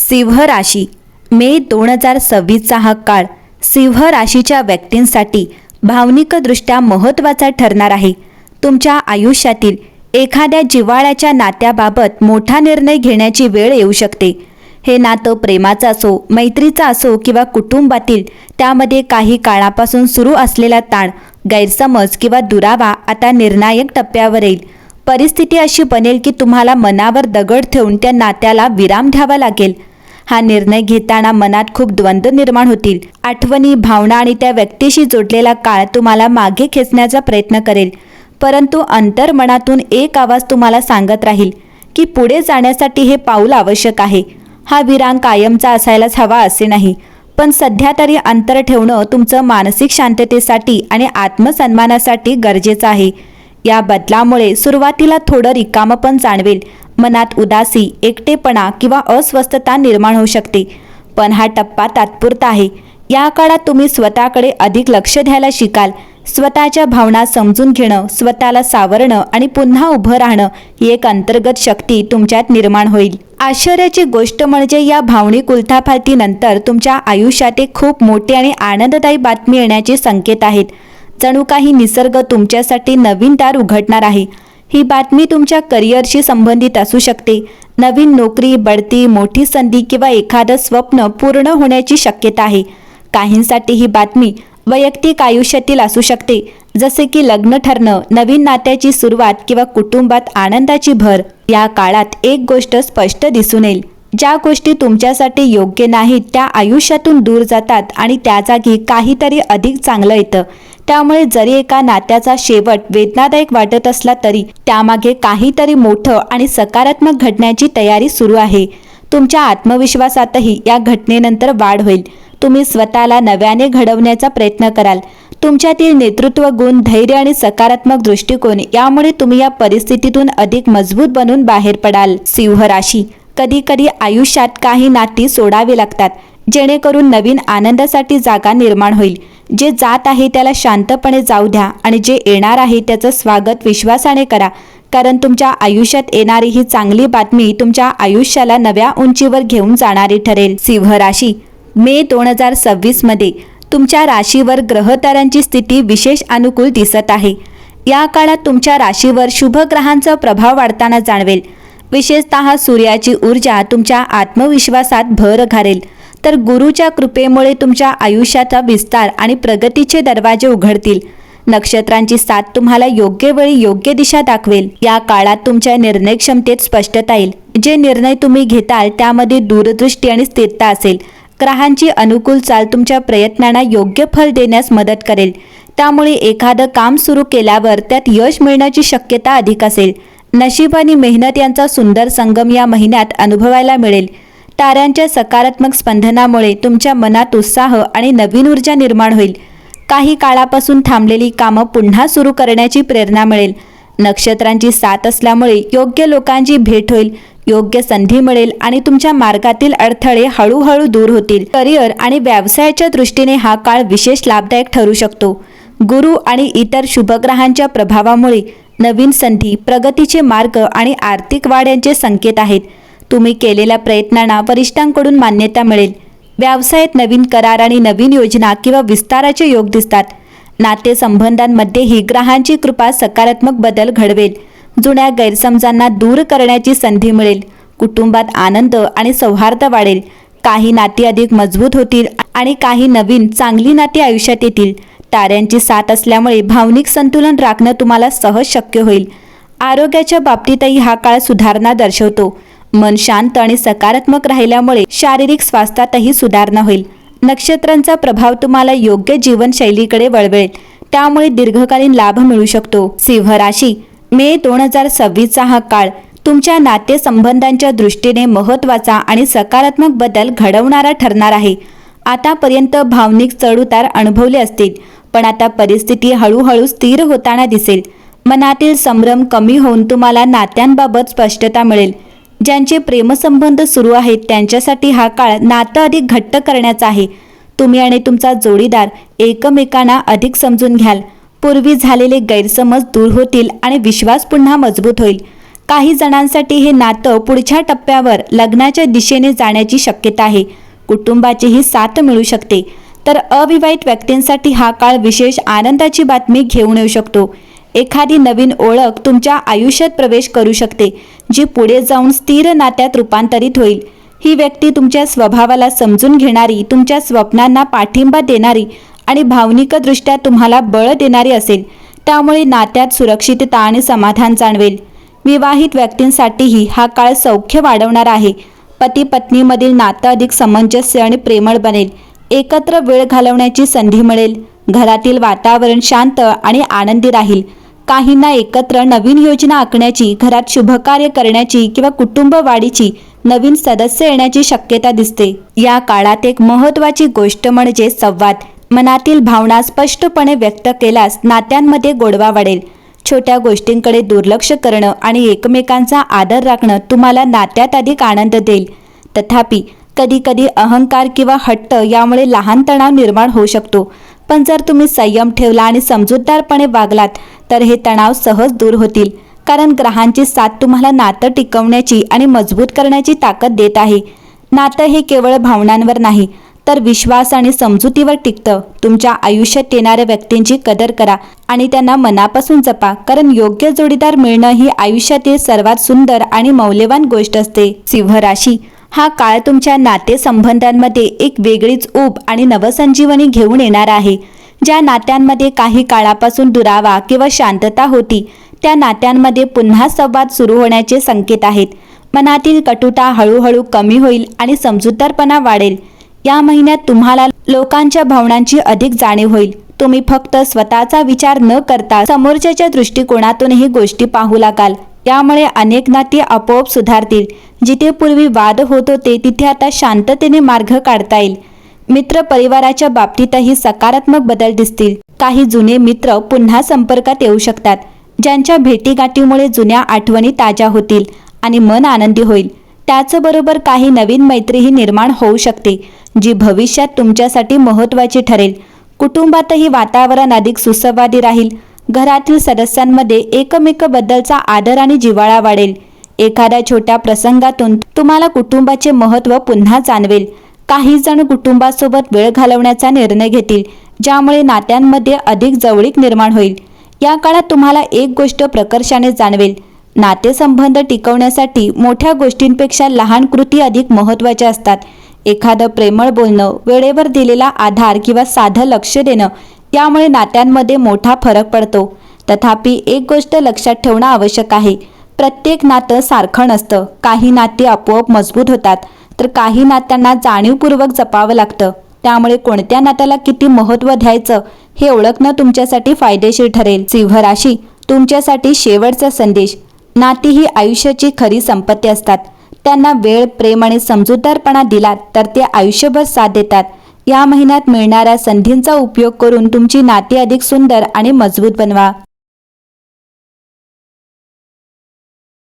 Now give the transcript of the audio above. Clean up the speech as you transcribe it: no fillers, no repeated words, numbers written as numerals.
सिंह राशी मे 2026चा हा काळ सिंह राशीच्या व्यक्तींसाठी भावनिकदृष्ट्या महत्त्वाचा ठरणार आहे. तुमच्या आयुष्यातील एखाद्या जिव्हाळ्याच्या नात्याबाबत मोठा निर्णय घेण्याची वेळ येऊ शकते. हे नातं प्रेमाचं असो, मैत्रीचं असो किंवा कुटुंबातील, त्यामध्ये काही काळापासून सुरू असलेला ताण, गैरसमज किंवा दुरावा आता निर्णायक टप्प्यावर येईल. परिस्थिती अशी बनेल की तुम्हाला मनावर दगड ठेवून त्या नात्याला विराम द्यावा लागेल. हा निर्णय घेताना मनात खूप द्वंद्व निर्माण होतील. आठवणी, भावना आणि त्या व्यक्तीशी जोडलेला काळ तुम्हाला मागे खेचण्याचा प्रयत्न करेल. परंतु अंतर्मनातून एक आवाज तुम्हाला सांगत राहील की पुढे जाण्यासाठी हे पाऊल आवश्यक आहे. हा विराम कायमचा असायलाच हवा असे नाही, पण सध्या तरी अंतर ठेवणं तुमचं मानसिक शांततेसाठी आणि आत्मसन्मानासाठी गरजेचं आहे. या बदलामुळे सुरुवातीला थोडं रिकामपण जाणवेल. मनात उदासी, एकटेपणा किंवा अस्वस्थता निर्माण होऊ शकते, पण हा टप्पा तात्पुरता आहे. या काळात तुम्ही स्वतःकडे अधिक लक्ष द्यायला शिकाल. स्वतःच्या भावना समजून घेणं, स्वतःला सावरणं आणि पुन्हा उभं राहणं ही एक अंतर्गत शक्ती तुमच्यात निर्माण होईल. आश्चर्याची गोष्ट म्हणजे या भावनिक उलथापालथीनंतर तुमच्या आयुष्यात एक खूप मोठी आणि आनंददायी बातमी येण्याचे संकेत आहेत. जणू काही निसर्ग तुमच्यासाठी नवीन दार उघडणार आहे. ही बातमी तुमच्या करिअरशी संबंधित असू शकते. नवीन नोकरी, बढती, मोठी संधी किंवा एखादं स्वप्न पूर्ण होण्याची शक्यता आहे. काहींसाठी ही बातमी वैयक्तिक आयुष्यातील असू शकते, जसे की लग्न ठरणं, नवीन नात्याची सुरुवात किंवा कुटुंबात आनंदाची भर. या काळात एक गोष्ट स्पष्ट दिसून येईल. ज्या गोष्टी तुमच्यासाठी योग्य नाहीत त्या आयुष्यातून दूर जातात आणि त्या जागी काहीतरी अधिक चांगलं येतं. त्यामुळे जरी एका नात्याचा शेवट वेदनादायक वाटत असला तरी त्यामागे काहीतरी मोठं आणि सकारात्मक घडण्याची तयारी सुरू आहे. तुमच्या आत्मविश्वासातही या घटनेनंतर वाढ होईल. तुम्ही स्वतःला नव्याने घडवण्याचा प्रयत्न कराल. तुमच्यातील नेतृत्व गुण, धैर्य आणि सकारात्मक दृष्टिकोन यामुळे तुम्ही या परिस्थितीतून अधिक मजबूत बनून बाहेर पडाल. सिंह राशी, कधी कधी आयुष्यात काही नाती सोडावी लागतात, जेणेकरून नवीन आनंदासाठी जागा निर्माण होईल. जे जात आहे त्याला शांतपणे जाऊ द्या आणि जे येणार आहे त्याचं स्वागत विश्वासाने करा, कारण तुमच्या आयुष्यात येणारी ही चांगली बातमी तुमच्या आयुष्याला नव्या उंचीवर घेऊन जाणारी ठरेल. सिंह राशी, मे 2026 मध्ये तुमच्या राशीवर ग्रहताऱ्यांची स्थिती विशेष अनुकूल दिसत आहे. या काळात तुमच्या राशीवर शुभ ग्रहांचा प्रभाव वाढताना जाणवेल. विशेषतः सूर्याची ऊर्जा तुमच्या आत्मविश्वासात भर घालेल, तर गुरुच्या कृपेमुळे तुमच्या आयुष्याचा विस्तार आणि प्रगतीचे दरवाजे उघडतील. नक्षत्रांची साथ तुम्हाला योग्य वेळी योग्य दिशा दाखवेल. या काळात तुमच्या निर्णय क्षमतेत स्पष्टता येईल. जे निर्णय तुम्ही घेताल त्यामध्ये दूरदृष्टी आणि स्थिरता असेल. ग्रहांची अनुकूल चाल तुमच्या प्रयत्नांना योग्य फल देण्यास मदत करेल. त्यामुळे एखादं काम सुरू केल्यावर त्यात यश मिळण्याची शक्यता अधिक असेल. नशीब आणि मेहनत यांचा सुंदर संगम या महिन्यात अनुभवायला मिळेल. ताऱ्यांच्या सकारात्मक स्पंदनामुळे तुमच्या मनात उत्साह आणि नवीन ऊर्जा निर्माण होईल. काही काळापासून थांबलेली कामं पुन्हा सुरू करण्याची प्रेरणा मिळेल. नक्षत्रांची साथ असल्यामुळे योग्य लोकांची भेट होईल, योग्य संधी मिळेल आणि तुमच्या मार्गातील अडथळे हळूहळू दूर होतील. करिअर आणि व्यवसायाच्या दृष्टीने हा काळ विशेष लाभदायक ठरू शकतो. गुरु आणि इतर शुभग्रहांच्या प्रभावामुळे नवीन संधी, प्रगतीचे मार्ग आणि आर्थिक वाढ यांचे संकेत आहेत. तुम्ही केलेल्या प्रयत्नांना वरिष्ठांकडून मान्यता मिळेल. व्यवसायात नवीन करार आणि नवीन योजना किंवा विस्ताराचे योग दिसतात. नातेसंबंधांमध्येही ग्रहांची कृपा सकारात्मक बदल घडवेल. जुन्या गैरसमजांना दूर करण्याची संधी मिळेल. कुटुंबात आनंद आणि सौहार्द वाढेल. काही नाती अधिक मजबूत होतील आणि काही नवीन चांगली नाती आयुष्यात येतील. ताऱ्यांची साथ असल्यामुळे भावनिक संतुलन राखणं तुम्हाला सहज शक्य होईल. आरोग्याच्या बाबतीतही हा काळ सुधारणा दर्शवतो. मन शांत आणि सकारात्मक राहिल्यामुळे शारीरिक स्वास्थ्यातही सुधारणा होईल. नक्षत्रांचा प्रभाव तुम्हाला योग्य जीवनशैलीकडे वळवेल, त्यामुळे दीर्घकालीन लाभ मिळू शकतो. सिंह राशी, मे 2026चा हा काळ तुमच्या नातेसंबंधांच्या दृष्टीने महत्त्वाचा आणि सकारात्मक बदल घडवणारा ठरणार आहे. आतापर्यंत भावनिक चढउतार अनुभवले असतील, पण आता परिस्थिती हळूहळू स्थिर होताना दिसेल. मनातील संभ्रम कमी होऊन तुम्हाला नात्यांबाबत स्पष्टता मिळेल. ज्यांचे प्रेमसंबंध सुरू आहेत त्यांच्यासाठी हा काळ नातं अधिक घट्ट करण्याचा आहे. तुम्ही आणि तुमचा जोडीदार एकमेकांना अधिक समजून घ्याल. पूर्वी झालेले गैरसमज दूर होतील आणि विश्वास पुन्हा मजबूत होईल. काही जणांसाठी हे नातं पुढच्या टप्प्यावर लग्नाच्या दिशेने जाण्याची शक्यता आहे. कुटुंबाचीही साथ मिळू शकते. तर अविवाहित व्यक्तींसाठी हा काळ विशेष आनंदाची बातमी घेऊन येऊ शकतो. एखादी नवीन ओळख तुमच्या आयुष्यात प्रवेश करू शकते, जी पुढे जाऊन स्थिर नात्यात रूपांतरित होईल. ही व्यक्ती तुमच्या स्वभावाला समजून घेणारी, तुमच्या स्वप्नांना पाठिंबा देणारी आणि भावनिकदृष्ट्या तुम्हाला बळ देणारी असेल. त्यामुळे नात्यात सुरक्षितता आणि समाधान जाणवेल. विवाहित व्यक्तींसाठीही हा काळ सौख्य वाढवणारा आहे. पती पत्नीमधील नातं अधिक सामंजस्य आणि प्रेमळ बनेल. एकत्र वेळ घालवण्याची संधी मिळेल. घरातील वातावरण शांत आणि आनंदी राहील. काहींना एकत्र नवीन योजना आखण्याची, घरात शुभकार्य करण्याची किंवा कुटुंब वाढीची नवीन सदस्य येण्याची शक्यता दिसते. या काळात एक महत्त्वाची गोष्ट म्हणजे संवाद. मनातील भावना स्पष्टपणे व्यक्त केल्यास नात्यांमध्ये गोडवा वाढेल. छोट्या गोष्टींकडे दुर्लक्ष करणं आणि एकमेकांचा आदर राखणं तुम्हाला नात्यात अधिक आनंद देईल. तथापि कधीकधी अहंकार किंवा हट्ट यामुळे लहान तणाव निर्माण होऊ शकतो. पण जर तुम्ही संयम ठेवला आणि समजूतदारपणे वागलात तर हे तणाव सहज दूर होतील. कारण ग्रहांची साथ तुम्हाला नातं टिकवण्याची आणि मजबूत करण्याची ताकद देत आहे. नातं हे केवळ भावनांवर नाही, तर विश्वास आणि समजुतीवर टिकतं. तुमच्या आयुष्यात येणाऱ्या व्यक्तींची कदर करा आणि त्यांना मनापासून जपा. कारण योग्य जोडीदार मिळणं ही आयुष्यातील सर्वात सुंदर आणि मौल्यवान गोष्ट असते. सिंह राशी, हा काळ तुमच्या नातेसंबंधांमध्ये एक वेगळीच ऊब आणि नवसंजीवनी घेऊन येणार आहे. ज्या नात्यांमध्ये काही काळापासून दुरावा किंवा शांतता होती, त्या नात्यांमध्ये पुन्हा संवाद सुरू होण्याचे संकेत आहेत. मनातील कटुता हळूहळू कमी होईल आणि समजूतदारपणा वाढेल. या महिन्यात तुम्हाला लोकांच्या भावनांची अधिक जाणीव होईल. तुम्ही फक्त स्वतःचा विचार न करता समोरच्याच्या दृष्टिकोनातूनही गोष्टी पाहू लागाल. यामुळे अनेक नाती आपोआप सुधारतील. जिथे पूर्वी वाद होत होते तिथे आता शांततेने मार्ग काढता येईल. मित्र परिवाराच्या बाबतीतही सकारात्मक बदल दिसतील. काही जुने मित्र पुन्हा संपर्कात येऊ शकतात, ज्यांच्या भेटीगाठीमुळे जुन्या आठवणी ताज्या होतील आणि मन आनंदी होईल. त्याचबरोबर काही नवीन मैत्रीही निर्माण होऊ शकते, जी भविष्यात तुमच्यासाठी महत्त्वाची ठरेल. कुटुंबातही वातावरण अधिक सुसंवादी राहील. घरातील सदस्यांमध्ये एकमेकांबद्दलचा आदर आणि जिव्हाळा वाढेल. एखाद्या छोट्या प्रसंगातून तुम्हाला कुटुंबाचे महत्त्व पुन्हा जाणवेल. काही जण कुटुंबासोबत वेळ घालवण्याचा निर्णय घेतील, ज्यामुळे नात्यांमध्ये अधिक जवळीक निर्माण होईल. या काळात तुम्हाला एक गोष्ट प्रकर्षाने जाणवेल. नातेसंबंध टिकवण्यासाठी मोठ्या गोष्टींपेक्षा लहान कृती अधिक महत्त्वाच्या असतात. एखादं प्रेमळ बोलणं, वेळेवर दिलेला आधार किंवा साधं लक्ष देणं यामुळे नात्यांमध्ये मोठा फरक पडतो. तथापि एक गोष्ट लक्षात ठेवणं आवश्यक आहे. प्रत्येक नातं सारखं नसतं. काही नाती आपोआप मजबूत होतात, तर काही नात्यांना जाणीवपूर्वक जपावं लागतं. त्यामुळे कोणत्या नात्याला किती महत्त्व द्यायचं हे ओळखणं तुमच्यासाठी फायदेशीर ठरेल. सिंह राशी, तुमच्यासाठी शेवटचा संदेश. नाती ही आयुष्याची खरी संपत्ती असतात. त्यांना वेळ, प्रेम आणि समजूतदारपणा दिलात तर ते आयुष्यभर साथ देतात. या महिन्यात मिळणाऱ्या संधींचा उपयोग करून तुमची नाती अधिक सुंदर आणि मजबूत बनवा.